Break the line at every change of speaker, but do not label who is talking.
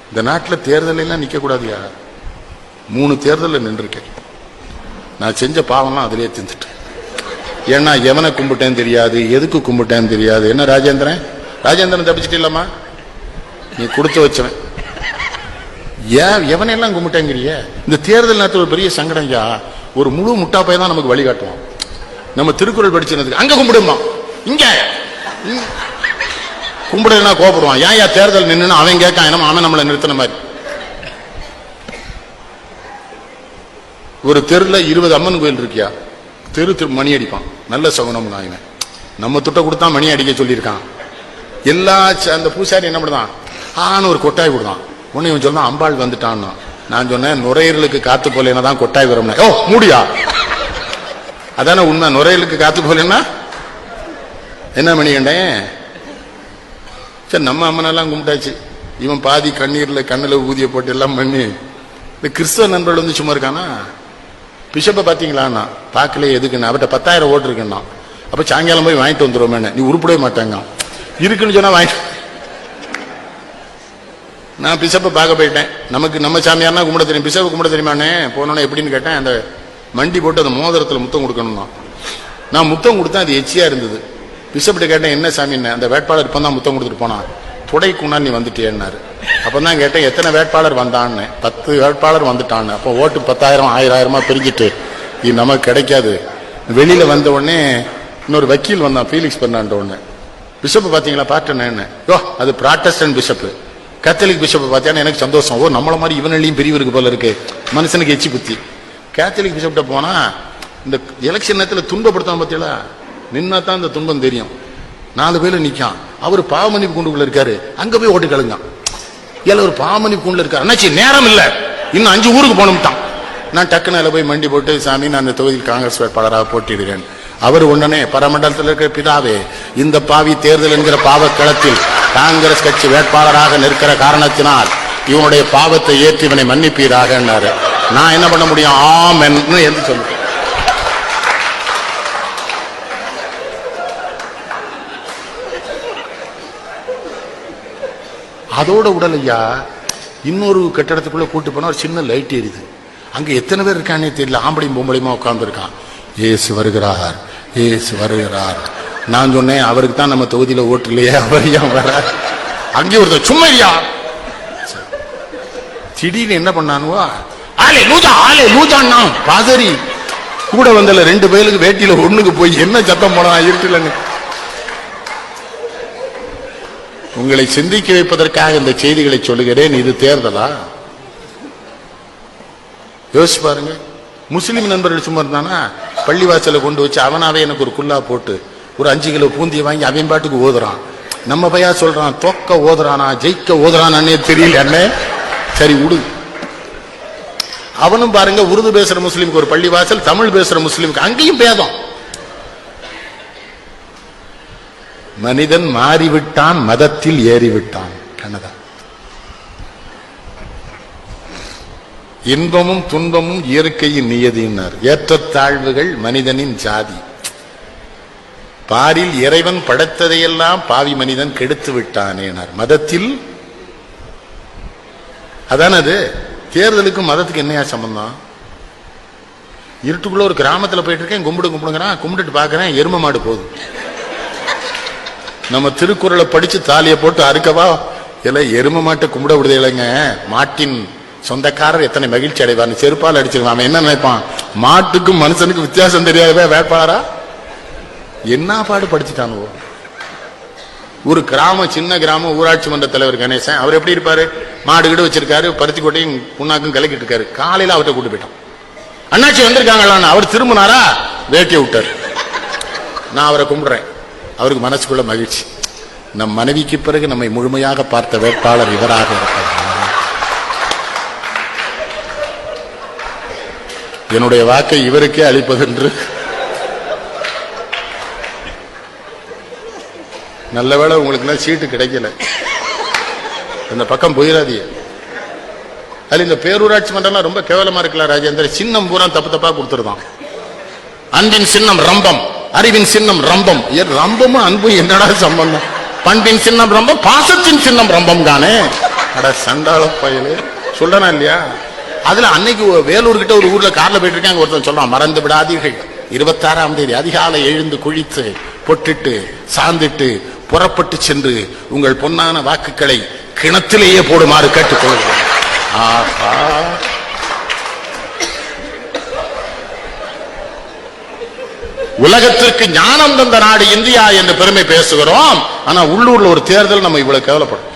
இந்த நாட்டில் தேர்தல் எல்லாம் நிக்க கூடாதியா? 3 தேர்தலில் நின்றுருக்கேன். நான் செஞ்ச பாவம்லாம் அதிலே தின்னுட்டேன். ஏன்னா எவனை கும்பிட்டேன்னு தெரியாது, எதுக்கு கும்பிட்டேன்னு தெரியாது. என்ன ராஜேந்திரன் தப்பிச்சுட்டு இல்லாமா? நீ கொடுத்து வச்சவன். ஏன் எவனையெல்லாம் கும்பிட்டேங்கிறிய? இந்த தேர்தல் நேரத்தில் ஒரு பெரிய சங்கடம் ஐயா. ஒரு முழு முட்டாப்பை தான் நமக்கு வழிகாட்டுவான். நம்ம திருக்குறள் படிச்சதுக்கு அங்க கும்பிடுமா, இங்க கும்பிடுனா கோபப்படுவான். ஏன் தேர்தல் நின்று அவன் கேட்கான், அவன் நம்மளை நிறுத்தின மாதிரி. ஒரு தெருல 20 அம்மன் கோயில் இருக்கியா, தெரு மணி அடிப்பான். நல்ல சகுனம் தான் இவன். நம்ம துட்ட கொடுத்தா மணி அடிக்க சொல்லியிருக்கான். எல்லா அந்த பூசாரி என்ன பண்ணுதான், ஒரு கொட்டாய் கொடுத்தான். உன்னை இவன் சொன்னா அம்பாள் வந்துட்டான்னு. நான் சொன்னேன், நுரையீரலுக்கு காத்து போலேன்னா தான் கொட்டாய் வரும். ஓ மூடியா, அதான உண்மை. நுரையீரலுக்கு காத்து போலேன்னா என்ன மணி கண்டேன். சரி, நம்ம அம்மனெல்லாம் கும்பிட்டாச்சு. இவன் பாதி கண்ணீர்ல கண்ணில் ஊதிய போட்டு எல்லாம் பண்ணி. இந்த கிறிஸ்தவ நண்பர்கள் வந்து சும்மா இருக்கானா? பிஷப்பை பார்த்தீங்களான்னா பார்க்கல. எதுக்குன்னு அவர்கிட்ட 10,000 ஓட்டு இருக்குன்னா. அப்ப சாயங்காலம் போய் வாங்கிட்டு வந்துடுவோமே. நீ உருப்படவே மாட்டாங்க. இருக்குன்னு சொன்னா வாங்கிட்டு. நான் பிஷப்பை பார்க்க போயிட்டேன். நமக்கு நம்ம சாமியார்னா கும்பிட தெரியும், பிஷப்பை கும்பிட தெரியுமானே. போனோன்னே எப்படின்னு கேட்டேன். அந்த மண்டி போட்டு அந்த மோதிரத்தில் முத்தம் கொடுக்கணும்னா நான் முத்தம் கொடுத்தேன். அது எச்சியா இருந்தது. பிஷப்கிட்ட கேட்டேன், என்ன சாமின்னு. அந்த வேட்பாளர் இப்போ தான் முத்தம் கொடுத்துட்டு போனான். துடைக்குன்னா நீ வந்துட்டேன்னாரு. அப்பதான் கேட்டேன், எத்தனை வேட்பாளர் வந்தான்னு. 10 வேட்பாளர் வந்துட்டான்னு. அப்போ ஓட்டு 10,000 1000 பிரிஞ்சுட்டு இது நமக்கு கிடைக்காது. வெளியில வந்த உடனே இன்னொரு வக்கீல் வந்தான், ஃபீலிக்ஸ் பண்ணான்ற உடனே. பிஷப் பாத்தீங்களா பாட்டேன்னு. அது ப்ராட்டஸ்டன்ட் பிஷப். கேத்தலிக் பிஷப் பார்த்தீங்கன்னா எனக்கு சந்தோஷம். ஓ நம்மள மாதிரி இவனையும் பிரிவு போல இருக்கு. மனுஷனுக்கு எச்சி புத்தி. கேத்தலிக் பிஷப்ட போனா இந்த எலெக்ஷன் நேரத்தில் துன்பப்படுத்தாம பார்த்தீங்களா, நின்னா தான் இந்த துன்பம் தெரியும். 4 பேர் நிக்கான். அவர் பாவமன்னிப்பு கூண்டுக்குள்ள இருக்காரு. அங்க போய் ஓட்டு கழுங்க. ஒரு பாவமன்னிப்பு கூண்டுல இருக்காரு. அண்ணாச்சி நேரம் இல்ல, இன்னும் 5 ஊருக்கு போகணும்ட்டான். நான் டக்குன்னு போய் மண்டி போட்டு, சாமி நான் இந்த தொகுதியில் காங்கிரஸ் வேட்பாளராக போட்டிடுறேன். அவர் உடனே பரமண்டலத்தில் இருக்கிற பிதாவே, இந்த பாவி தேர்தல் என்கிற பாவக்களத்தில் காங்கிரஸ் கட்சி வேட்பாளராக நிற்கிற காரணத்தினால் இவனுடைய பாவத்தை ஏற்றி இவனை மன்னிப்பீராக. நான் என்ன பண்ண முடியும்? ஆமென்னு என்று சொல்லுவேன். அதோட உடல் ஐயா, இன்னொரு கட்டடத்துக்குள்ள கூட்டு போனா ஒரு சின்ன லைட் எரியுது. அங்க எத்தனை பேர் இருக்கானே தெரியல. ஆம்பளையும் பொம்பளையுமா உட்கார்ந்து இருக்கான். ஏசு வருகிறார், ஏசு வருகிறார். நான் சொன்னேன், அவருக்கு தான் நம்ம தொகுதியில ஓட்டு இல்லையே, அவர் ஏன் வர? அங்கே ஒருத்தர் சும்மா இல்லையா. திடீர்னு என்ன பண்ணானுவா, ஆலே லூஜா ஆலே லூஜான்னா பாதரி கூட வந்தல 2 பேருக்கு வேட்டியில ஒண்ணுக்கு போய் என்ன சத்தம் போனா இருக்குல்லன்னு. உங்களை சிந்திக்க வைப்பதற்காக இந்த செய்திகளை சொல்லுகிறேன். இது தேர்தலா? யோசிச்சு பாருங்க. முஸ்லிம் நண்பர்கள் சும்மா இருந்தானா பள்ளிவாசல கொண்டு வச்சு அவனாவே எனக்கு ஒரு குல்லா போட்டு ஒரு 5 கிலோ பூந்தியை வாங்கி அவன் பாட்டுக்கு ஓதுறான். நம்ம பையா சொல்றான், தொக்க ஓதுறானா ஜெயிக்க ஓதுறானே தெரியல. அண்ணே சரி விடு. அவனும் பாருங்க, உருது பேசுற முஸ்லீமுக்கு ஒரு பள்ளிவாசல், தமிழ் பேசுற முஸ்லீமுக்கு அங்கேயும் பேதம். மனிதன் மாறிவிட்டான், மதத்தில் ஏறிவிட்டான். கண்ணதா. இன்பமும் துன்பமும் இயற்கையின் நியதியினர். ஏற்றத்தாழ்வுகள் மனிதனின் ஜாதி. பாரில் இறைவன் படைத்ததையெல்லாம் பாவி மனிதன் கெடுத்து விட்டானேனார். மதத்தில் அதானது. தேர்தலுக்கும் மதத்துக்கு என்னையா சம்பந்தம்? இருட்டுக்குள்ள ஒரு கிராமத்தில் போயிட்டு இருக்கேன், கும்பிடுங்கிறான். கும்பிட்டுட்டு பாக்குறேன், எரும மாடு போகுது. நம்ம திருக்குறளை படிச்சு தாலியை போட்டு அறுக்கவா இல்ல, எரும மாட்டை கும்பிட விடுதே இல்லைங்க. மாட்டின் சொந்தக்காரர் எத்தனை மகிழ்ச்சி அடைவார். செருப்பால் அடிச்சிருவான். அவன் என்ன நினைப்பான், மாட்டுக்கும் மனுஷனுக்கு வித்தியாசம் தெரியாதவே வேட்பாளரா என்ன பாடு படிச்சுட்டானோ. ஒரு கிராமம், சின்ன கிராமம், ஊராட்சி மன்ற தலைவர் கணேசன். அவர் எப்படி இருப்பாரு? மாடு கிட்ட வச்சிருக்காரு, பருத்தி கோட்டையும் புண்ணாக்கும் கலக்கிட்டு இருக்காரு. காலையில அவர்கிட்ட கூட்டு போயிட்டான். அண்ணாச்சி வந்திருக்காங்களான்னு அவர் திரும்பினாரா, வேட்டியை விட்டார். நான் அவரை கும்பிடுறேன். அவருக்கு மனசுக்குள்ள மகிழ்ச்சி. நம் மனைவிக்கு பிறகு நம்மை முழுமையாக பார்த்த வேட்பாளர் இவராக இருப்பார். என்னுடைய வாக்கை இவருக்கே அளிப்பதென்று. நல்லவேளை உங்களுக்கு சீட்டு கிடைக்கல, இந்த பக்கம் போயிடாதீங்க. அது இந்த பேரூராட்சி மன்றம் ரொம்ப கேவலமா இருக்கலாம் ராஜேந்திர. சின்னம் பூரா தப்பு தப்பா கொடுத்துருதான். அன்பின் சின்னம் ரம்பம், அறிவின் சின்னம் ரம்பம். ரம்பமும் அன்பும் என்னடா சம்பந்தம்? பண்பின் சின்னம் ரம்பம், பாசத்தின் சின்னம் ரம்பம் தானே. அட சண்டாள பயலு சொல்லனா இல்லையா? அதுல அன்னைக்கு வேலூர் கிட்ட ஒரு ஊர்ல கார்ல போயிட்டு இருக்காங்க, ஒருத்தன் சொல்றான், மறந்து விடாதீர்கள் 26ஆம் தேதி அதிகாலை எழுந்து குளித்து பொட்டிட்டு சாந்திட்டு புறப்பட்டு சென்று உங்கள் பொன்னான வாக்குகளை கிணத்திலேயே போடுமாறு கேட்டுக்கொள்கிறேன். ஆஹா, உலகத்திற்கு ஞானம் தந்த நாடு இந்தியா என்று பெருமை பேசுகிறோம். ஆனா உள்ளூர்ல ஒரு தேர்தல் நம்ம இவ்வளவு கேவலப்படும்.